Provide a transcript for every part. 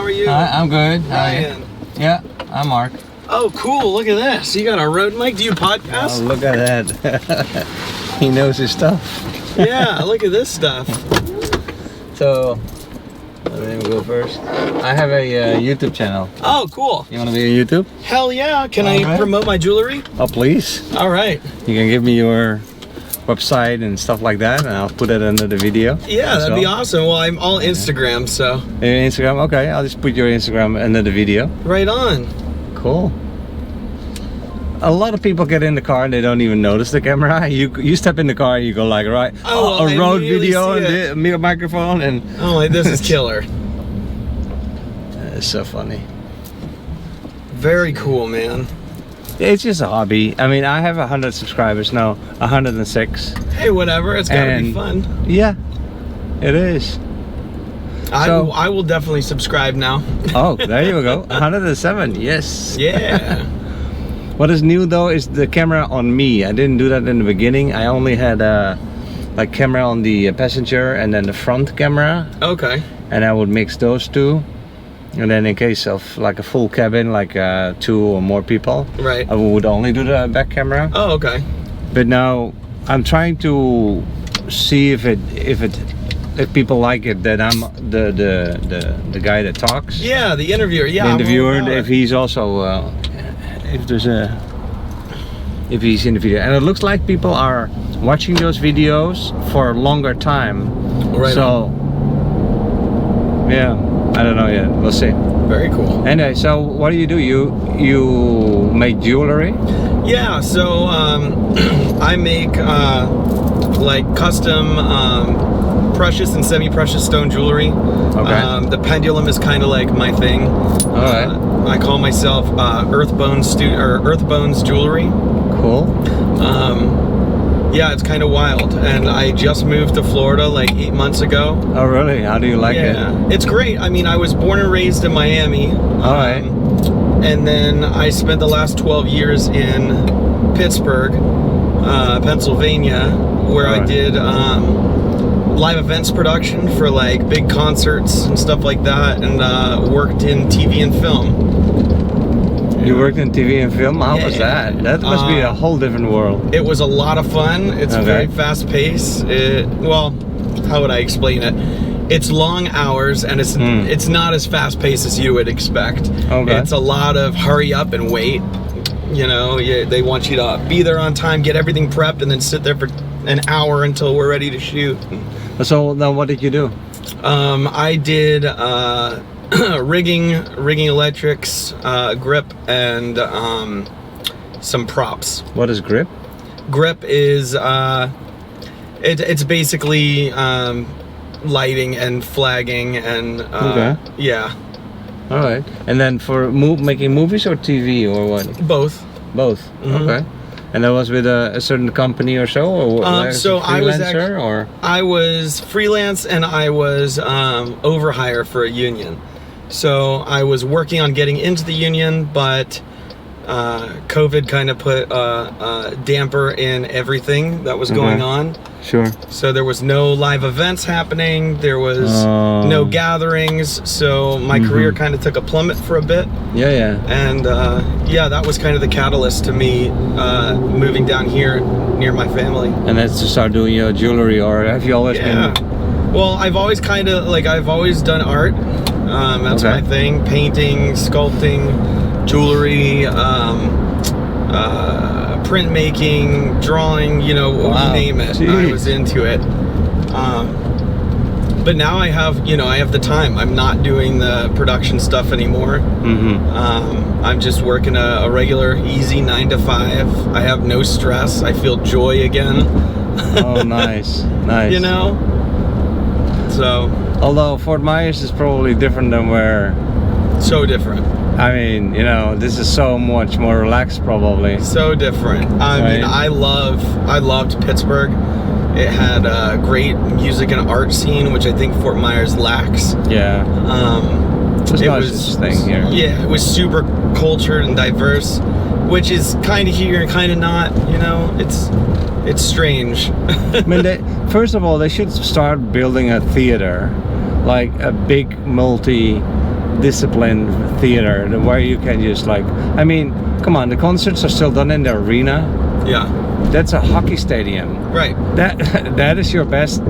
are you? I'm good. Ryan. Yeah, I'm Mark. Oh, cool. Look at this. You got a road mic. Do you podcast? Oh, look at that. He knows his stuff. Yeah, look at this stuff. So, let me go first. I have a YouTube channel. Oh, cool. You want to be on YouTube? Hell yeah. Can I promote my jewelry? Oh, please. All right. You can give me your website and stuff like that, and I'll put it under the video. Yeah, that'd be awesome. Well, I'm all Instagram, so. Instagram? Okay, I'll just put your Instagram under the video. Right on. Cool. A lot of people get in the car and they don't even notice the camera. You step in the car, you go like, right, well, a road video and the microphone and. Oh, like, this is killer. It's so funny. Very cool, man. It's just a hobby. I mean, I have 100 subscribers now, 106. Hey, whatever. It's gotta be fun. Yeah, it is. I will definitely subscribe now. Oh, there you go. 107. Yes. Yeah. What is new though is the camera on me. I didn't do that in the beginning. I only had like camera on the passenger and then the front camera. Okay. And I would mix those two. And then in case of like a full cabin, like 2 or more people, right, I would only do the back camera. Oh, okay. But now I'm trying to see if people like it that I'm the guy that talks. Yeah, the interviewer. Yeah, the interviewer. If he's also if he's in the video, and it looks like people are watching those videos for a longer time. Right. So yeah. I don't know yet. We'll see. Very cool. Anyway, so what do? You make jewelry? Yeah. So I make like custom precious and semi-precious stone jewelry. Okay. The pendulum is kind of like my thing. All right. I call myself Earthbones Jewelry. Cool. Yeah, it's kind of wild, and I just moved to Florida like 8 months ago. Oh, really? How do you like it? It's great. I mean, I was born and raised in Miami. All right. And then I spent the last 12 years in Pittsburgh, Pennsylvania, where I did live events production for like big concerts and stuff like that, and worked in TV and film. You worked in TV and film? How was that? That must be a whole different world. It was a lot of fun. It's very fast paced. Well, how would I explain it? It's long hours, and it's not as fast paced as you would expect. Okay. It's a lot of hurry up and wait. You know, they want you to be there on time, get everything prepped, and then sit there for an hour until we're ready to shoot. So now what did you do? I did rigging electrics, grip, and some props. What is grip? Grip is it's basically lighting and flagging and yeah. All right. And then for making movies or TV or what? Both. Both. Mm-hmm. Okay. And that was with a certain company or so, or so I was freelance, and I was over hire for a union. So I was working on getting into the union, but COVID kind of put a damper in everything that was going on. Sure. So there was no live events happening. There was no gatherings. So my career kind of took a plummet for a bit. Yeah, yeah. And yeah, that was kind of the catalyst to me moving down here near my family. And that's to start doing your jewelry, or have you always been? Well, I've always kind of I've always done art. That's my thing: painting, sculpting, jewelry, printmaking, drawing. You know, you name it. Jeez. I was into it. But now I have the time. I'm not doing the production stuff anymore. I'm just working a regular, easy 9 to 5. I have no stress. I feel joy again. Oh, nice, nice. You know. So. Although Fort Myers is probably different than where. So different. I mean, you know, this is so much more relaxed, probably. So different. I mean, I loved Pittsburgh. It had a great music and art scene, which I think Fort Myers lacks. Yeah. It was thing here. Yeah, it was super cultured and diverse, which is kind of here and kind of not. You know, it's strange. I mean, first of all, they should start building a theater, like a big disciplined theater where you can just like, I mean, come on, the concerts are still done in the arena. Yeah. That's a hockey stadium. Right. That is your best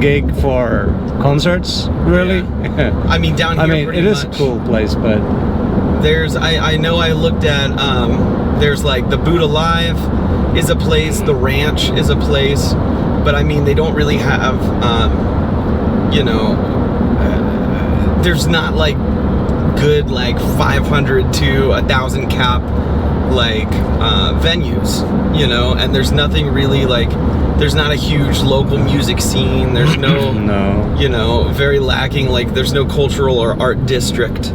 gig for concerts, really? Yeah. I mean, down here, I mean, pretty it is much. a cool place, but there's, I know I looked at, there's like the Boot Alive is a place, the Ranch is a place, but I mean, they don't really have, you know, there's not like good like 500 to 1,000 cap like venues, you know, and there's nothing really like, there's not a huge local music scene, there's no, no, you know, very lacking, like there's no cultural or art district.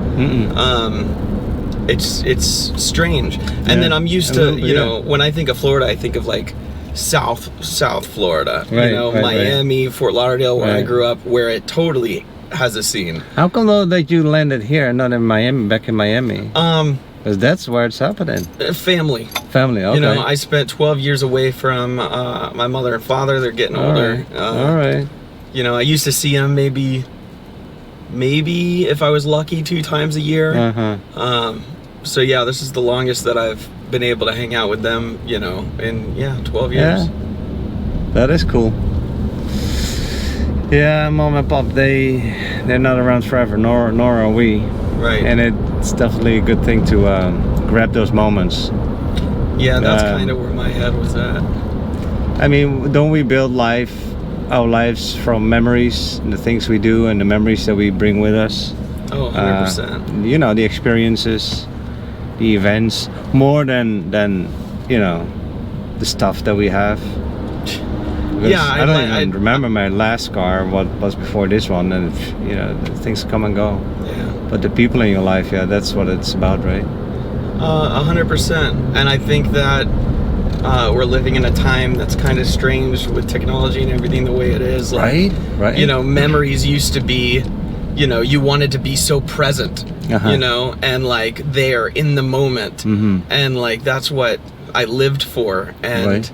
It's strange. And then I'm used to, you know, when I think of Florida, I think of like South Florida, right, you know, right, Miami, Fort Lauderdale, where I Right. grew up, where it totally has a scene. How come though that you landed here and not in Miami, back in Miami? Because that's where it's happening. Family. Family, okay. You know, I spent 12 years away from my mother and father. They're getting older. All right. You know, I used to see them maybe if I was lucky 2 times a year. So yeah, this is the longest that I've been able to hang out with them, you know, in 12 years. Yeah, that is cool. Yeah, mom and pop, they're not around forever, nor are we. Right. And it's definitely a good thing to grab those moments. Yeah, that's kind of where my head was at. I mean, don't we build our lives from memories, the things we do and the memories that we bring with us? Oh, 100%. You know, the experiences, the events, more than you know, the stuff that we have. Because Yeah, I don't even remember my last car, what was before this one, and you know, things come and go. Yeah. But the people in your life, yeah, that's what it's about, right? 100%. And I think that we're living in a time that's kind of strange with technology and everything the way it is. Like, Right. You know, memories used to be, you know, you wanted to be so present, you know, and like there in the moment. And like that's what I lived for. And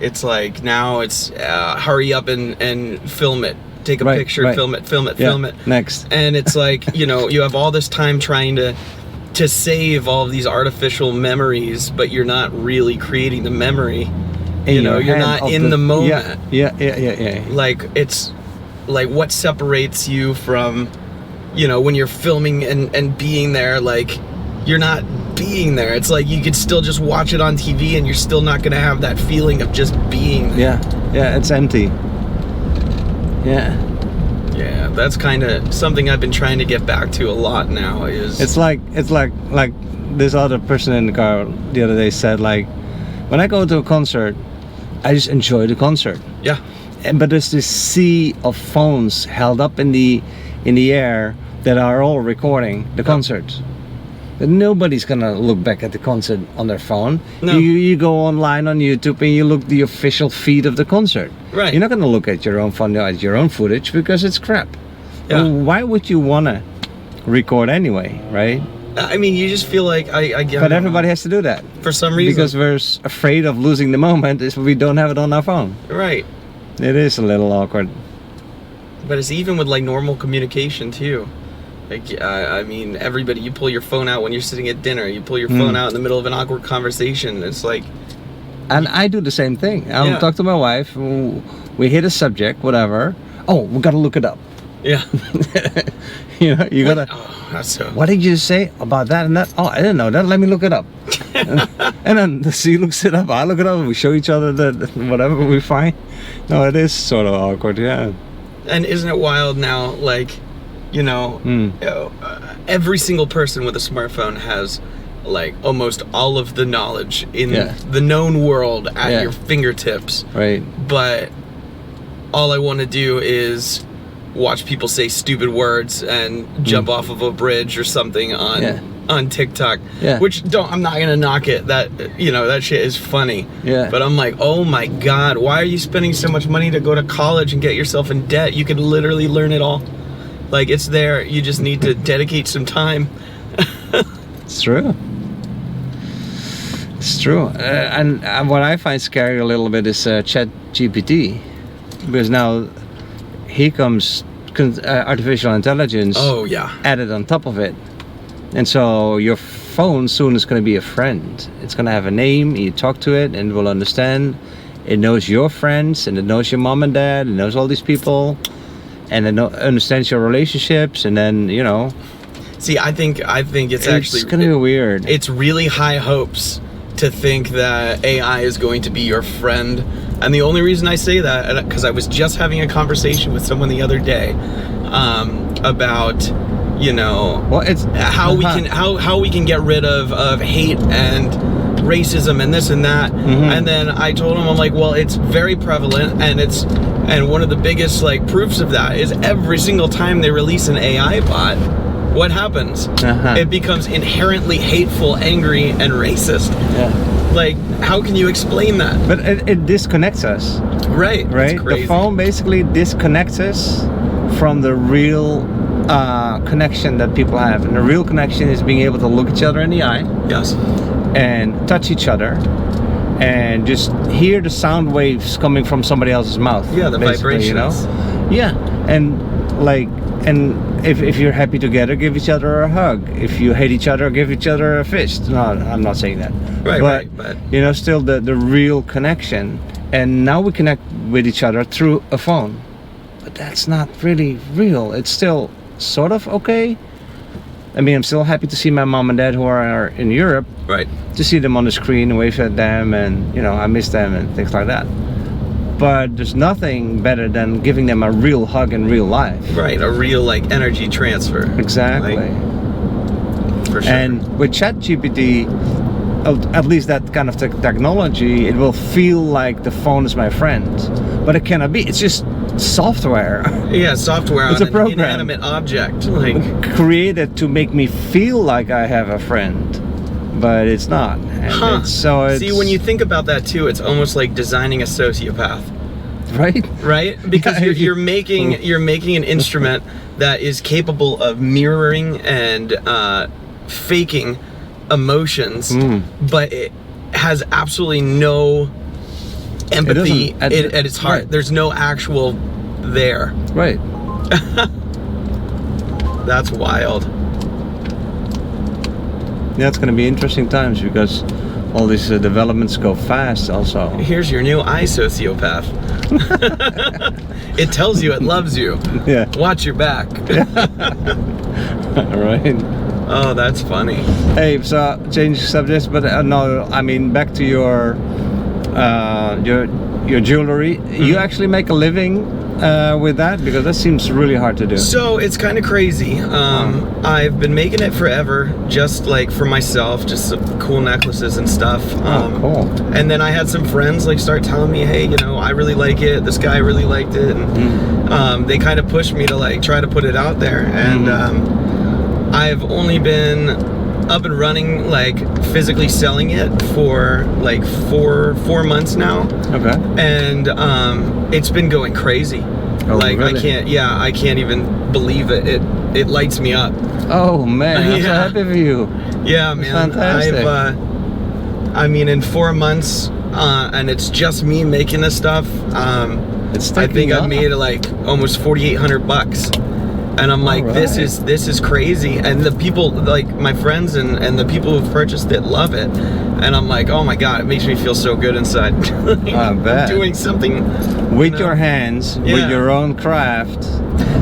it's like now it's hurry up and film it. Take a picture, film it, film it. Next. And it's like, you know, you have all this time trying to save all of these artificial memories, but you're not really creating the memory. You know, you're not in the moment. Yeah. Like it's like what separates you from, you know, when you're filming and being there, like you're not being there. It's like you could still just watch it on TV and you're still not gonna have that feeling of just being there. Yeah, it's empty. Yeah, that's kind of something I've been trying to get back to a lot now. Is it's like this other person in the car the other day said, like, when I go to a concert, I just enjoy the concert. Yeah. But there's this sea of phones held up in the air that are all recording the concert. But nobody's gonna look back at the concert on their phone. No. You go online on YouTube and you look the official feed of the concert. Right. You're not gonna look at your own phone, at your own footage, because it's crap. Yeah. Well, why would you wanna record anyway, right? I mean, you just feel like I But everybody has to do that for some reason because we're afraid of losing the moment. Is we don't have it on our phone. Right. It is a little awkward. But it's even with like normal communication too. Like, I mean, everybody, you pull your phone out when you're sitting at dinner. You pull your phone out in the middle of an awkward conversation. It's like... And I do the same thing. I'll talk to my wife. We hit a subject, whatever. Oh, we gotta look it up. Yeah. You know, you gotta... Oh, that's so... What did you say about that and that? Oh, I didn't know that. Let me look it up. And then she looks it up. I look it up. And we show each other the whatever we find. No, it is sort of awkward, yeah. And isn't it wild now, like... You know, every single person with a smartphone has like almost all of the knowledge in the known world at your fingertips. Right. But all I want to do is watch people say stupid words and jump off of a bridge or something on TikTok. Yeah. Which I'm not gonna knock it. That, you know, that shit is funny. Yeah. But I'm like, oh my God, why are you spending so much money to go to college and get yourself in debt? You could literally learn it all. Like, it's there. You just need to dedicate some time. It's true. It's true. And what I find scary a little bit is Chat GPT. Because now he comes artificial intelligence Oh yeah. added on top of it. And so your phone soon is going to be a friend. It's going to have a name, you talk to it and it will understand. It knows your friends and it knows your mom and dad, it knows all these people, and it understands your relationships, and then, you know. See, I think it's actually going to be weird. It's really high hopes to think that AI is going to be your friend. And the only reason I say that, because I was just having a conversation with someone the other day about, you know, well, it's how we can get rid of hate and racism and this and that. And then I told him, I'm like, well, it's very prevalent, and one of the biggest like proofs of that is every single time they release an AI bot, what happens? It becomes inherently hateful, angry, and racist. Like, how can you explain that? But it disconnects us. Right. The phone basically disconnects us from the real connection that people have. And the real connection is being able to look each other in the eye. Yes. And touch each other. And just hear the sound waves coming from somebody else's mouth. Yeah, the vibrations. You know? Yeah. And like, and if you're happy together, give each other a hug. If you hate each other, give each other a fist. No, I'm not saying that. But you know, still the real connection. And now we connect with each other through a phone. But that's not really real. It's still sort of okay. I mean, I'm still happy to see my mom and dad who are in Europe. Right. To see them on the screen and wave at them, and, you know, I miss them and things like that. But there's nothing better than giving them a real hug in real life. Right, a real like energy transfer. Exactly. Like, for sure. And with ChatGPT, at least that kind of technology, it will feel like the phone is my friend. But it cannot be. It's just software. Yeah, software It's on a program. an inanimate object. Like, created to make me feel like I have a friend. But it's not. And See, when you think about that too, it's almost like designing a sociopath. Right? Because you're making an instrument that is capable of mirroring and faking emotions, but it has absolutely no empathy at its heart. Right. There's no actual there. Right. That's wild. Yeah, it's going to be interesting times because all these developments go fast also. Here's your new eye sociopath. It tells you it loves you. Yeah. Watch your back. Right. Oh, that's funny. Hey, so change subjects, but no, I mean back to your jewelry. You actually make a living with that, because that seems really hard to do. So it's kind of crazy. I've been making it forever, just like for myself, just some cool necklaces and stuff. Cool. And then I had some friends like start telling me, hey, you know, I really like it. This guy really liked it, and they kind of pushed me to like try to put it out there. And I've only been up and running, like physically selling it for like four months now. Okay. And it's been going crazy. Oh, like really? I can't even believe it. It lights me up. Oh man, I'm so happy for you. Yeah, man. Fantastic. I mean, in 4 months, and it's just me making this stuff. I think I've made like almost $4,800. And I'm like, this is crazy. And the people, like my friends and the people who've purchased it love it. And I'm like, oh my God, it makes me feel so good inside. I bet. Doing something with your hands, with your own craft.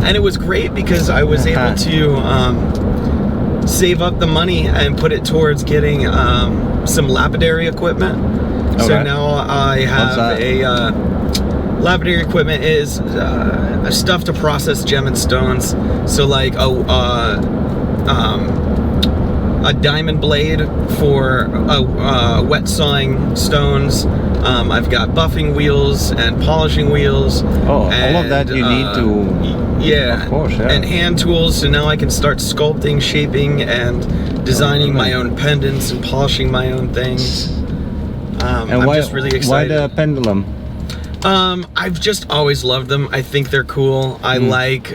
And it was great because I was able to save up the money and put it towards getting some lapidary equipment. Okay. So now I have lapidary equipment is stuff to process gem and stones. So like a diamond blade for wet sawing stones. I've got buffing wheels and polishing wheels. Oh, all of that you need to. Yeah, of course. Yeah. And hand tools. So now I can start sculpting, shaping, and designing my own pendants and polishing my own things. And I'm just really excited. Why the pendulum? I've just always loved them. I think they're cool. I like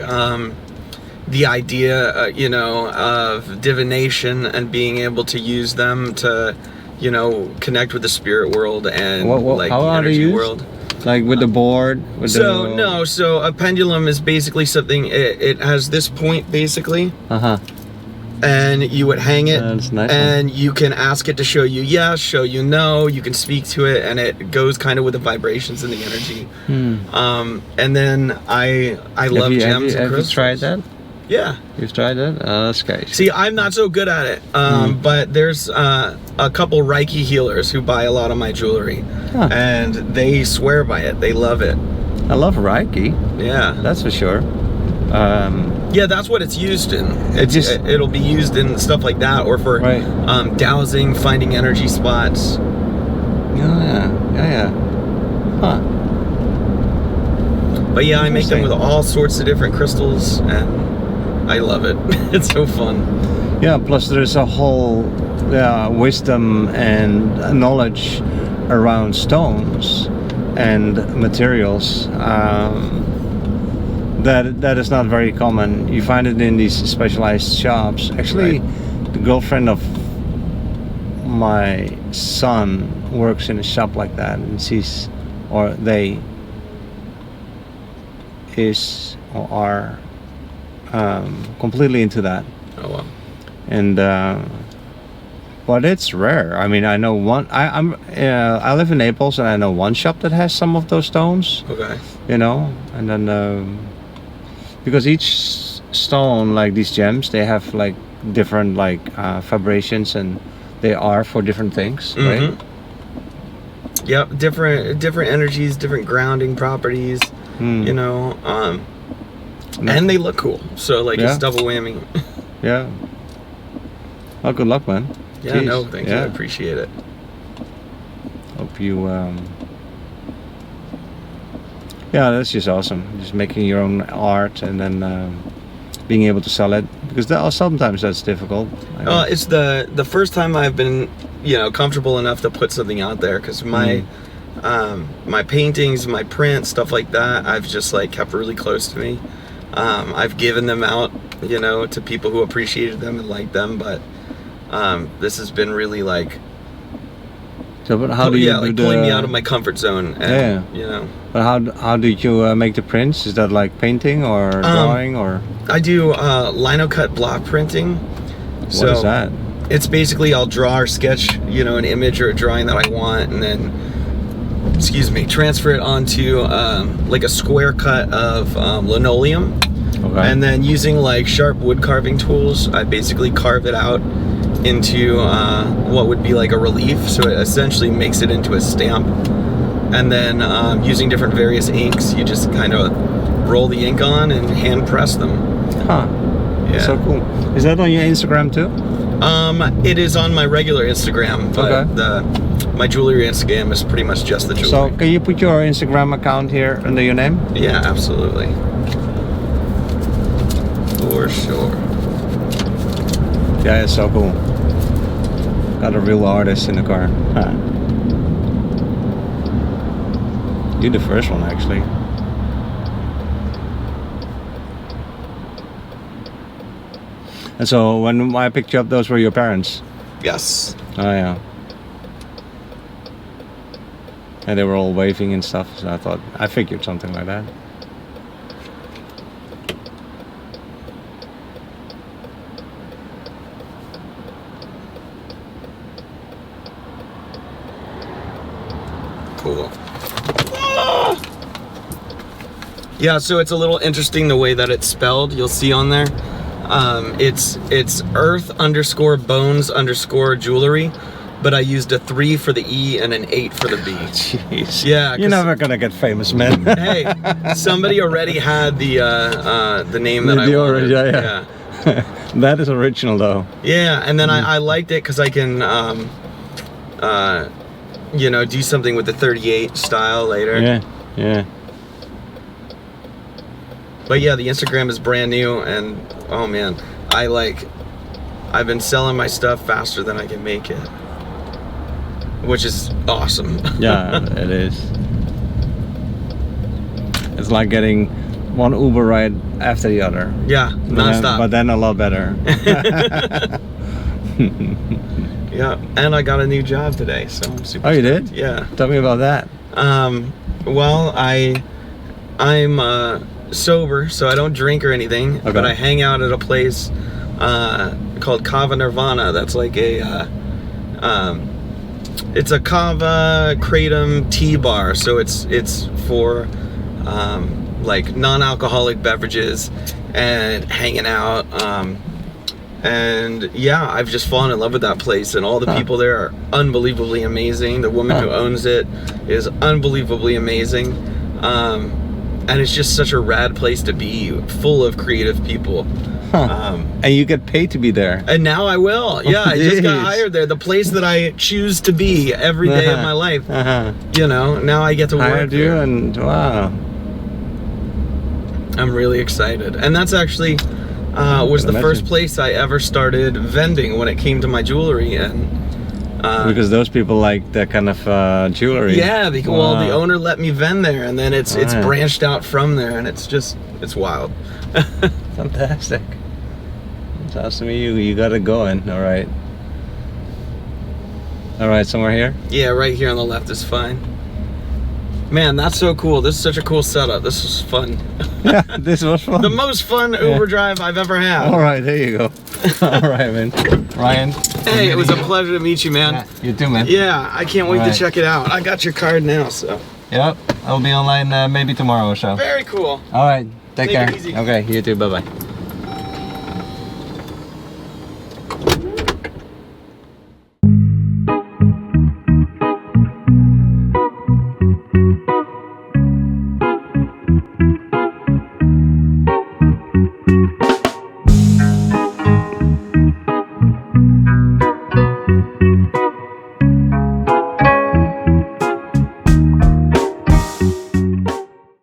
the idea, you know, of divination and being able to use them to, you know, connect with the spirit world and like the energy world. Like with the board? With No, so a pendulum is basically something, it has this point basically. Uh-huh. And you would hang it, That's a nice and you can ask it to show you yes, show you no, you can speak to it, and it goes kind of with the vibrations and the energy. And then I love gems and crystals. Have you tried that? Yeah. You've tried that? Oh, that's great. See, I'm not so good at it, but there's a couple Reiki healers who buy a lot of my jewelry, and they swear by it. They love it. I love Reiki. Yeah. That's for sure. Yeah, that's what it's used in. It'll be used in stuff like that, or for dowsing, finding energy spots. Yeah. Huh. But yeah, I make them with all sorts of different crystals, and I love it. It's so fun. Yeah, plus there's a whole wisdom and knowledge around stones and materials that is not very common. You find it in these specialized shops. Actually, the girlfriend of my son works in a shop like that, and they are completely into that. Oh wow. And but it's rare. I mean, I know one. I live in Naples, and I know one shop that has some of those stones. Okay. You know, and then because each stone, like these gems, they have like different like vibrations, and they are for different things, right? Yep, different energies, different grounding properties. You know, and they look cool. So like it's double whammy. Yeah. Well, good luck, man. Yeah, Jeez. no, thank you. I appreciate it. Hope you. Yeah, that's just awesome. Just making your own art and then being able to sell it, because sometimes that's difficult. It's the first time I've been, comfortable enough to put something out there, because my my paintings, my prints, stuff like that, I've just like kept really close to me. I've given them out, to people who appreciated them and liked them, but this has been really like, so, but how do you pulling me out of my comfort zone. And, But how do you make the prints? Is that like painting or drawing or? I do lino cut block printing. What is that? It's basically I'll draw or sketch, an image or a drawing that I want, and then, transfer it onto like a square cut of linoleum. Okay. And then using like sharp wood carving tools, I basically carve it out into what would be like a relief. So it essentially makes it into a stamp. And then using different various inks, you just kind of roll the ink on and hand press them. Huh. Yeah. So cool. Is that on your Instagram too? It is on my regular Instagram, but my jewelry Instagram is pretty much just the jewelry. So can you put your Instagram account here under your name? Yeah, absolutely. For sure. Yeah, it's so cool. Got a real artist in the car. Huh. You're the first one, actually. And so when I picked you up, those were your parents? Yes. Oh yeah. And they were all waving and stuff, so I figured something like that. Cool. Yeah, so it's a little interesting the way that it's spelled. You'll see on there. It's earth_bones_jewelry, but I used a 3 for the E and an 8 for the B. Jeez. Yeah. You're never gonna get famous, man. Hey, somebody already had the name that I wanted. Yeah. That is original though. Yeah, and then I liked it because I can do something with the 38 style later. Yeah. But yeah, the Instagram is brand new, and oh man, I've been selling my stuff faster than I can make it, which is awesome. Yeah, it is. It's like getting one Uber ride after the other. Yeah, nonstop. But then a lot better. Yeah, and I got a new job today, so I'm super. Oh, you did? Yeah. Tell me about that. Well, I'm sober, so I don't drink or anything. Okay. But I hang out at a place called Kava Nirvana. That's like a it's a kava kratom tea bar. So it's for like non-alcoholic beverages and hanging out. And yeah, I've just fallen in love with that place, and all the people there are unbelievably amazing. The woman who owns it is unbelievably amazing. And it's just such a rad place to be, full of creative people. And you get paid to be there. And now I will. Yeah, I just got hired there. The place that I choose to be every day of my life. You know, now I get to work Hired you, there. and wow. I'm really excited. And that's actually was the first place I ever started vending when it came to my jewelry. And because those people like that kind of jewelry. yeah, because well, the owner let me vend there, and then it's branched out from there, and it's wild. Fantastic. It's awesome. You got it going. All right. All right, somewhere here? Yeah, right here on the left is fine. Man, that's so cool. This is such a cool setup. This was fun. Yeah, this was fun. The most fun Uber drive I've ever had. All right, there you go. All right, man. Ryan. Hey, it was a pleasure to meet you, man. Yeah, you too, man. Yeah, I can't wait to check it out. I got your card now, so. Yep, I'll be online maybe tomorrow or so. Very cool. All right, take care. It easy. Okay, you too. Bye-bye.